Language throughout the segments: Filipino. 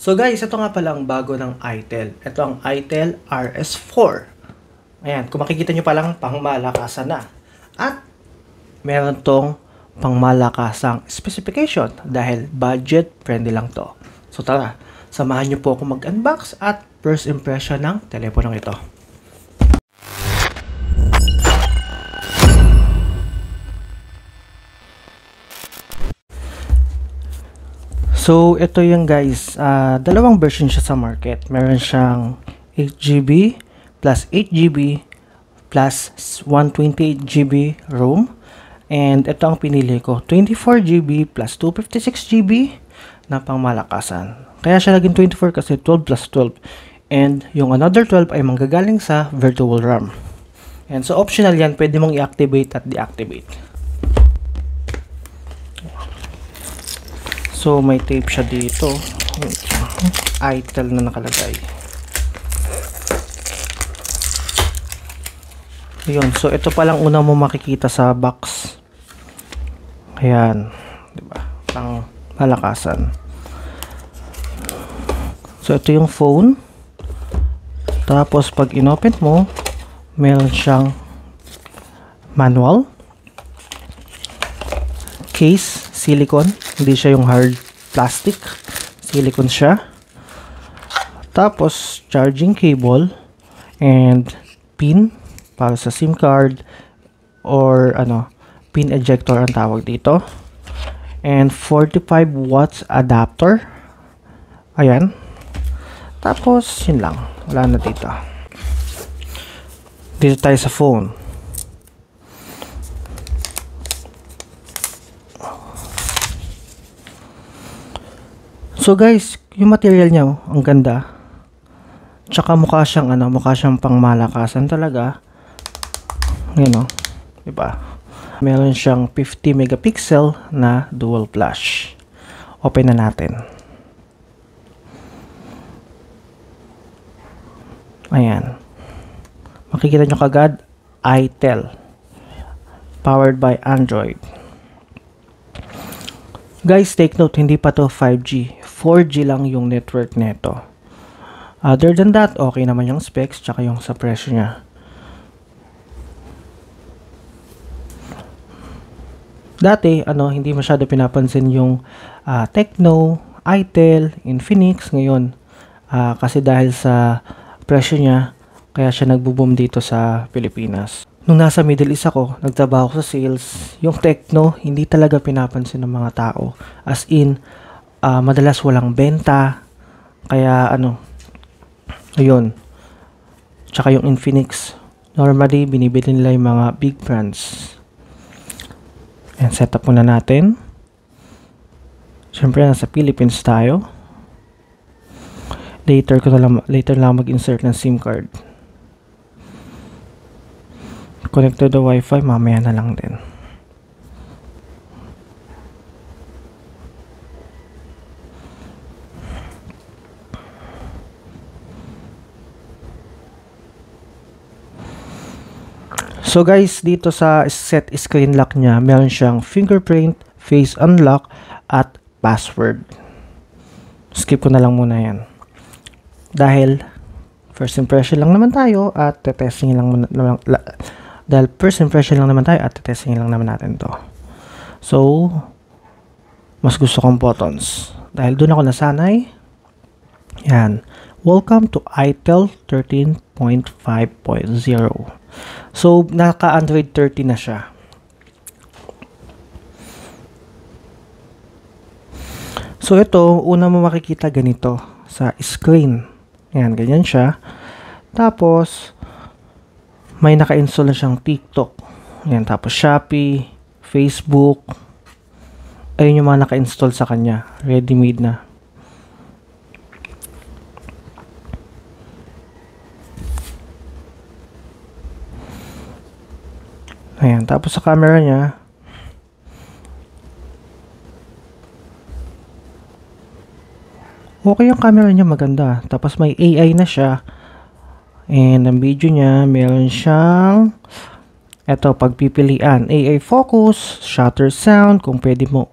So guys, ito nga pala ang bago ng ITEL. Ito ang ITEL RS4. Ayan, kung makikita nyo palang pangmalakasan na. At meron tong pangmalakasang specification dahil budget friendly lang to. So tara, samahan nyo po ako mag-unbox at first impression ng teleponong ito. So, ito yung guys, dalawang version siya sa market. Meron siyang 8GB plus 8GB plus 128GB ROM. And ito ang pinili ko, 24GB plus 256GB na pangmalakasan. Kaya siya naging 24 kasi 12 plus 12. And yung another 12 ay manggagaling sa virtual RAM. And so, optional yan. Pwede mong i-activate at deactivate. So, may tape siya dito. ITEL na nakalagay. Ayun. So, ito palang una mo makikita sa box. Ayan. Diba? Pang malakasan. So, ito yung phone. Tapos, pag inopen mo, meron siyang manual. Case, silicone. Hindi siya yung hard plastic. Silicone siya. Tapos, charging cable and pin para sa SIM card or pin ejector ang tawag dito. And 45 watts adapter. Ayan. Tapos, yun lang. Wala na dito. Dito tayo sa phone. So guys, yung material niya, ang ganda. Tsaka mukha siyang pangmalakasan talaga. Ngayon, diba? Meron siyang 50 megapixel na dual flash. Open na natin. Ayan. Makikita nyo kagad, ITEL. Powered by Android. Guys, take note, hindi pa to 5G. 4G lang yung network neto. Other than that, okay naman yung specs tsaka yung sa presyo niya. Dati, hindi masyado pinapansin yung Tecno, ITEL, Infinix. Ngayon, kasi dahil sa presyo niya, kaya siya nagbo-boom dito sa Pilipinas. Nung nasa Middle East ako, nagtrabaho ko sa sales, yung Tecno, hindi talaga pinapansin ng mga tao. As in, madalas walang benta. Kaya, ayun. Tsaka yung Infinix, normally, binibili nila yung mga big brands. Ayan, setup muna natin. Siyempre, nasa Philippines tayo. Later lang mag-insert ng SIM card. Connect to the Wi-Fi, mamaya na lang din. So guys, dito sa set screen lock niya, meron siyang fingerprint, face unlock, at password. Skip ko na lang muna yan. Dahil first impression lang naman tayo at testing lang naman natin to. So, mas gusto kong buttons. Dahil doon ako nasanay. Yan. Welcome to ITEL 13.5.0. So, naka-Android 13 na siya. So, ito, una mo makikita ganito sa screen. Yan, ganyan siya. Tapos, may naka-install na siyang TikTok. Yan, tapos Shopee, Facebook. Ayun yung mga naka-install sa kanya. Ready-made na. Ayan, tapos sa camera niya, okay yung camera niya, maganda. Tapos may AI na siya. And ang video niya, meron siyang pagpipilian. AI focus, shutter sound, kung pwede mo,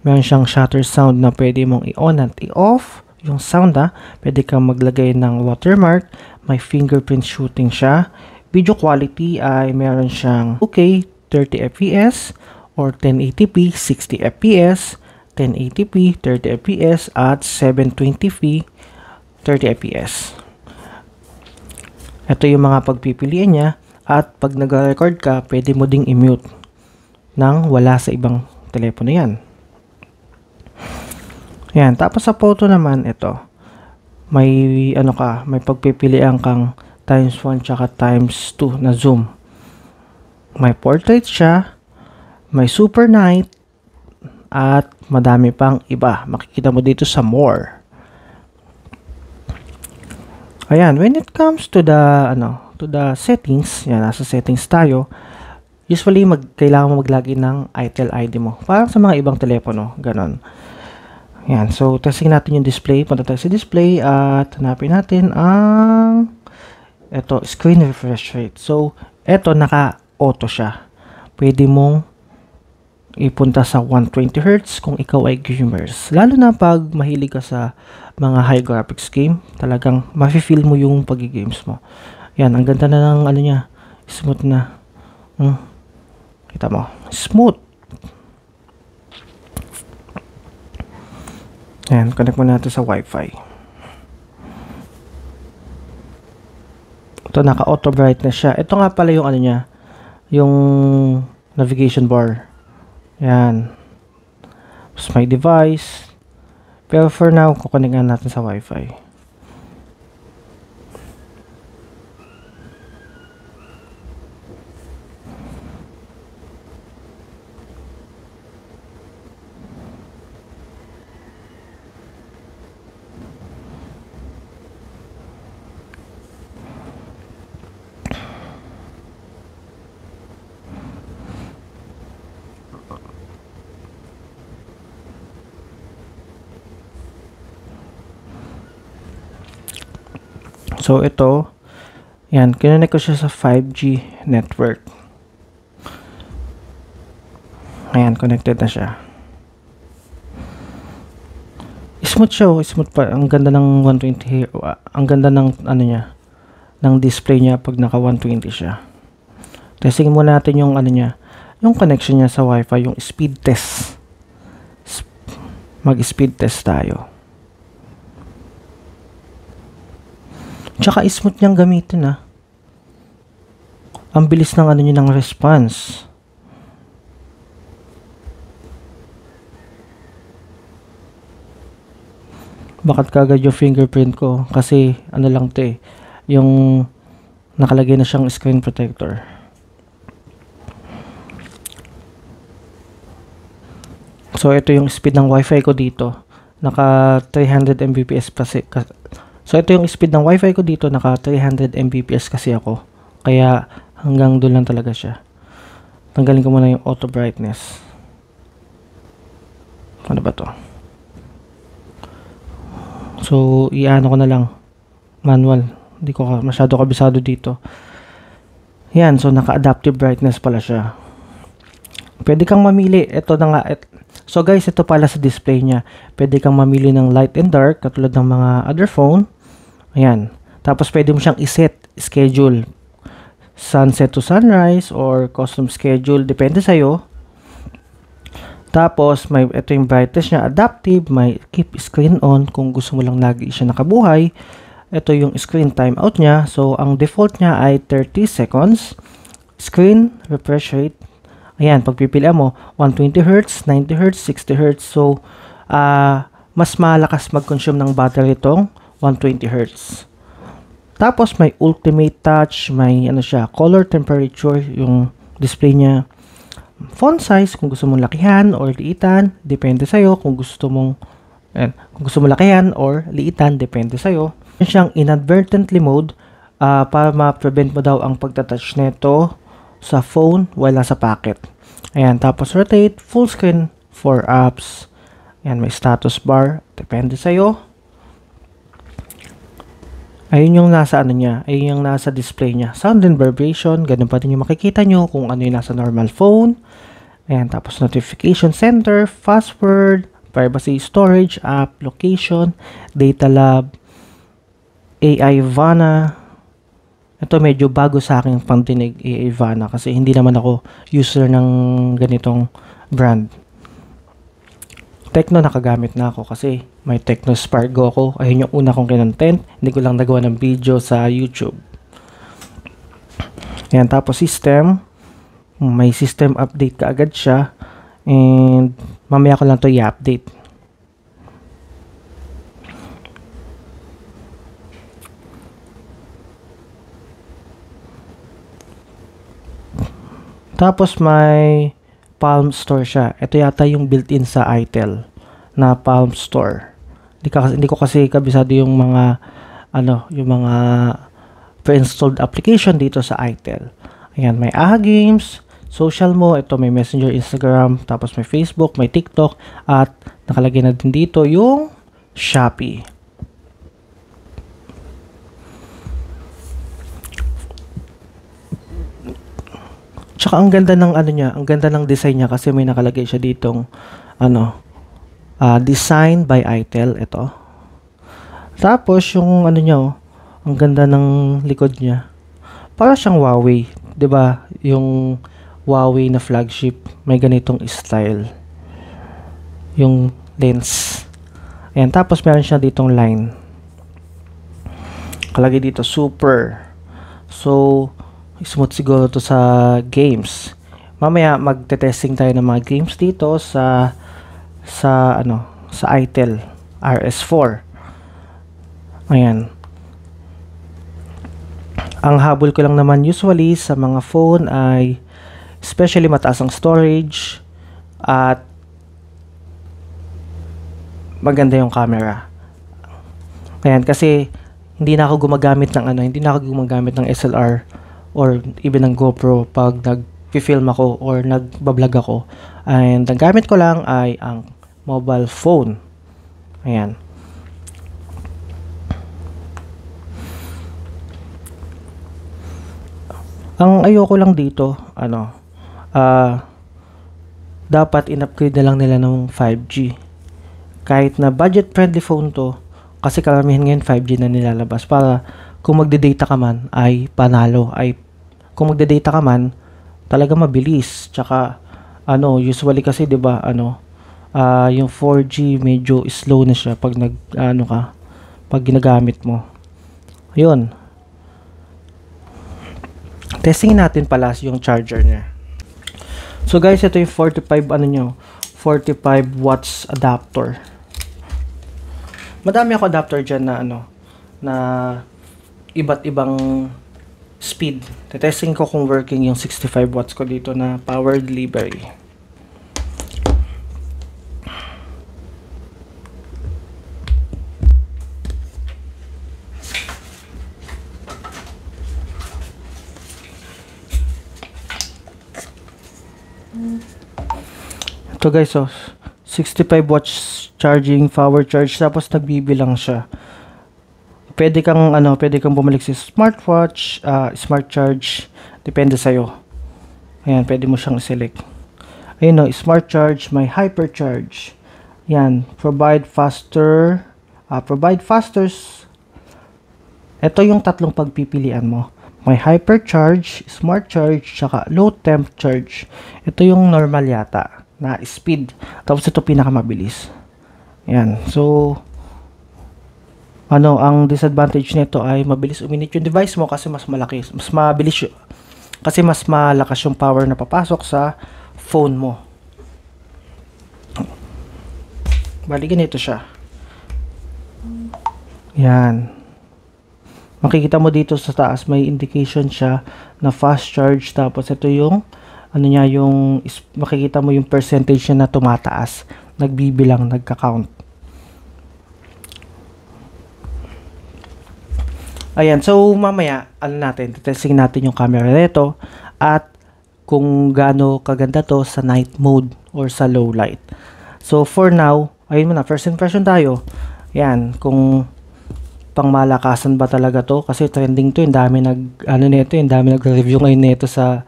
meron siyang shutter sound na pwede mong i-on at i-off. yung sound pwede kang maglagay ng watermark, may fingerprint shooting siya. Video quality ay meron siyang 2K 30 fps or 1080p 60 fps, 1080p 30 fps at 720p 30 fps. Ito yung mga pagpipilian niya, at pag nag-record ka, pwede mo ding i-mute nang wala sa ibang telepono yan. Yan, tapos sa photo naman, ito. May may pagpipilian kang times 1 tsaka times 2 na zoom. May portrait siya, may super night, at madami pang iba. Makikita mo dito sa more. Ayan, when it comes to the settings, yan, nasa settings tayo. Usually kailangan mo maglagay ng ITEL ID mo. Parang sa mga ibang telepono, ganon. Yan, so testing natin yung display. Punta tayo sa display at hanapin natin ang screen refresh rate. So, naka-auto siya. Pwede mong ipunta sa 120 Hz kung ikaw ay gamers. Lalo na pag mahilig ka sa mga high graphics game, talagang mafe-feel mo yung pag-games mo. Yan, ang ganda na ng niya. Smooth na. Kita mo. Smooth. Yan, connect mo natin sa Wi-Fi. Ito, naka-auto brightness siya. Ito nga pala yung niya, yung navigation bar. Yan. Tapos may device. Pero for now, kukunin natin sa Wi-Fi. So, ito, yan, kinonect ko siya sa 5G network. Ayan, connected na siya. Smooth siya, smooth pa. Ang ganda ng 120, ang ganda ng, niya, ng display niya pag naka 120 siya. Testing muna natin yung, niya, yung connection niya sa Wi-Fi, yung speed test. Mag-speed test tayo. Tsaka smooth niyang gamitin Ang bilis ng niya ng response. Bakit kagad yung fingerprint ko? Kasi lang yung nakalagay na siyang screen protector. So ito yung speed ng Wi-Fi ko dito. Naka 300 Mbps kasi. So, ito yung speed ng Wi-Fi ko dito. Naka 300 Mbps kasi ako. Kaya, hanggang doon lang talaga siya. Tanggalin ko muna yung auto brightness. Ano ba to? So, iano ko na lang. Manual. Hindi ko masyado kabisado dito. Yan. So, naka-adaptive brightness pala siya. Pwede kang mamili. Ito na nga. So, guys, ito pala sa display niya. Pwede kang mamili ng light and dark. Katulad ng mga other phone. Ayan. Tapos, pwede mo siyang iset, schedule. Sunset to sunrise or custom schedule. Depende sa'yo. Tapos, ito yung brightness niya. Adaptive. May keep screen on kung gusto mo lang lagi siya nakabuhay. Ito yung screen timeout niya. So, ang default niya ay 30 seconds. Screen refresh rate. Ayan, pagpipilian mo, 120 Hz, 90 Hz, 60 Hz. So, mas malakas mag-consume ng battery itong 120 Hz. Tapos may ultimate touch, may color temperature yung display niya. Font size kung gusto mong lakihan or liitan, depende sa iyo kung gusto mong lakihan or liitan, depende sa iyo. Meron siyang inadvertently mode para ma-prevent mo daw ang pagta-touch nito sa phone while nasa pocket. Ayan, tapos rotate, full screen for apps. Ayan, may status bar, depende sa iyo. Ayun yung nasa niya, ayun yung nasa display niya. Sound and vibration, ganun pa din yung makikita nyo kung ano yung nasa normal phone. Ayan, tapos notification center, password, privacy, storage, app, location, data lab, AI Vana. Ito medyo bago sa akin pandinig, AI Vana, kasi hindi naman ako user ng ganitong brand. Tecno nakagamit na ako kasi may Tecno Spark Go ako. Ayun yung una kong kinontent. Hindi ko lang nagawa ng video sa YouTube. Ayan, tapos system. May system update ka agad siya. And mamaya ko lang to i-update. Tapos may Palm Store siya. Ito yata yung built-in sa itel na Palm Store. Hindi ko kasi kabisado yung mga yung mga pre-installed application dito sa itel. Ayan, may AHA Games, social mo, ito may Messenger, Instagram, tapos may Facebook, may TikTok, at nakalagay na din dito yung Shopee. Tsaka ang ganda ng ang ganda ng design niya kasi may nakalagay siya ditong design by itel, ito. Tapos yung ang ganda ng likod niya. Para siyang Huawei, 'di ba? Yung Huawei na flagship, may ganitong style. Yung lens. Ayan, tapos meron siya ditong line. Kalagay dito super. So smooth siguro to sa games. Mamaya magte-testing tayo ng mga games dito sa itel RS4. Ayan. Ang habol ko lang naman usually sa mga phone ay especially mataas ang storage at maganda yung camera. Ayan, kasi hindi na ako gumagamit ng SLR or even ng GoPro pag nag-film ako or nag-vlog ako. And ang gamit ko lang ay ang mobile phone. Ayan. Ang ayoko lang dito, dapat in-upgrade na lang nila ng 5G. Kahit na budget-friendly phone to, kasi karamihan ngayon 5G na nilalabas para kung magde-data ka man ay panalo, kung magde-data ka man, talaga mabilis. Tsaka, usually kasi, 'di ba, yung 4G medyo slow na siya pag pag ginagamit mo. Ayun. Testing natin pala yung charger niya. So guys, ito yung 45 watts adapter. Madami ako adapter diyan na iba't ibang speed. Testing ko kung working yung 65 watts ko dito na power delivery. Ito guys, 65 watts charging, power charge, tapos nagbibilang siya. Pwede kang bumalik sa smartwatch, smart charge, depende sa'yo. Ayan, pwede mo siyang select. Ayun smart charge, may hyper charge. Yan, provide faster. Ito yung tatlong pagpipilian mo. May hyper charge, smart charge, saka low temp charge. Ito yung normal yata na speed. Tapos ito pinakamabilis. Yan, so ang disadvantage nito ay mabilis uminit yung device mo kasi mas mabilis kasi mas malakas yung power na papasok sa phone mo. Bali ganito siya. Yan. Makikita mo dito sa taas may indication siya na fast charge, tapos ito yung yung makikita mo yung percentage niya na tumataas, nagbibilang, nagka-count. Ayan, so mamaya, testing natin yung camera nito at kung gaano kaganda to sa night mode or sa low light. So for now, ayun muna, first impression tayo. Ayan, kung pangmalakasan ba talaga to, kasi trending to, yung dami nag-review ngayon nito sa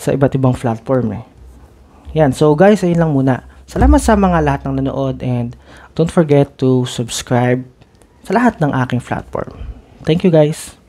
iba't ibang platform . Yan, so guys, ayun lang muna. Salamat sa mga lahat ng nanood and don't forget to subscribe sa lahat ng aking platform. Thank you guys!